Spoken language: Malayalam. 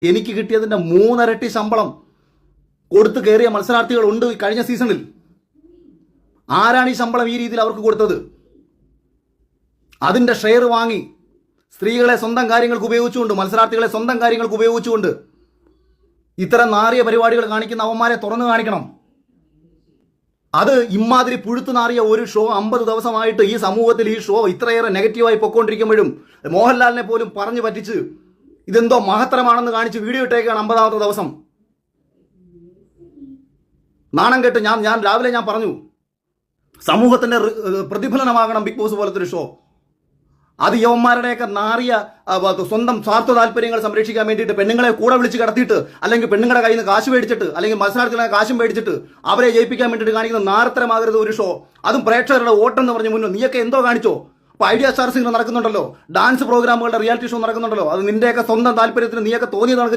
എനിക്ക് കിട്ടിയതിൻ്റെ 3 ഇരട്ടി ശമ്പളം കൊടുത്തു കയറിയ മത്സരാർത്ഥികൾ ഉണ്ട് കഴിഞ്ഞ സീസണിൽ. ആരാണ് ഈ ശമ്പളം ഈ രീതിയിൽ അവർക്ക് കൊടുത്തത്? അതിൻ്റെ ഷെയർ വാങ്ങി സ്ത്രീകളെ സ്വന്തം കാര്യങ്ങൾക്ക് ഉപയോഗിച്ചുകൊണ്ട്, മത്സരാർത്ഥികളെ സ്വന്തം കാര്യങ്ങൾക്ക് ഉപയോഗിച്ചുകൊണ്ട് ഇത്തരം നാറിയ പരിപാടികൾ കാണിക്കുന്ന അവന്മാരെ തുറന്നു കാണിക്കണം. അത് ഇമാതിരി പുഴുത്തു നാറിയ ഒരു ഷോ 50 ദിവസമായിട്ട് ഈ സമൂഹത്തിൽ ഈ ഷോ ഇത്രയേറെ നെഗറ്റീവായി പൊയ്ക്കൊണ്ടിരിക്കുമ്പോഴും മോഹൻലാലിനെ പോലും പറഞ്ഞു പറ്റിച്ച് ഇതെന്തോ മഹത്തരമാണെന്ന് കാണിച്ച് വീഡിയോ ഇട്ടേക്കാണ് 50ാമത്തെ ദിവസം. നാണം കെട്ട് ഞാൻ രാവിലെ ഞാൻ പറഞ്ഞു, സമൂഹത്തിന്റെ പ്രതിഫലനമാകണം ബിഗ് ബോസ് പോലത്തെ ഒരു ഷോ. അത് യവന്മാരുടെയൊക്കെ നാറിയ സ്വന്തം സ്വാർത്ഥ താല്പര്യങ്ങൾ സംരക്ഷിക്കാൻ വേണ്ടിയിട്ട് പെണ്ണുങ്ങളെ കൂടെ വിളിച്ച് കടത്തിയിട്ട്, അല്ലെങ്കിൽ പെണ്ണുങ്ങളുടെ കയ്യിൽ നിന്ന് കാശ് മേടിച്ചിട്ട്, അല്ലെങ്കിൽ മത്സരാർത്ഥികളെ കാശും മേടിച്ചിട്ട് അവരെ ജയിപ്പിക്കാൻ വേണ്ടിയിട്ട് കാണിക്കുന്ന നാരത്തരമാകരുത് ഒരു ഷോ. അതും പ്രേക്ഷകരുടെ വോട്ടെന്ന് പറഞ്ഞ് മുന്നോ നീയൊക്കെ എന്തോ കാണിച്ചോ? അപ്പോൾ ഐഡിയ സ്റ്റാർസിംഗ് നടക്കുന്നുണ്ടല്ലോ, ഡാൻസ് പ്രോഗ്രാമുകളുടെ റിയാലിറ്റി ഷോ നടക്കുന്നുണ്ടല്ലോ, അത് നിന്റെയൊക്കെ സ്വന്തം താല്പര്യത്തിന് നീയൊക്കെ തോന്നിയത്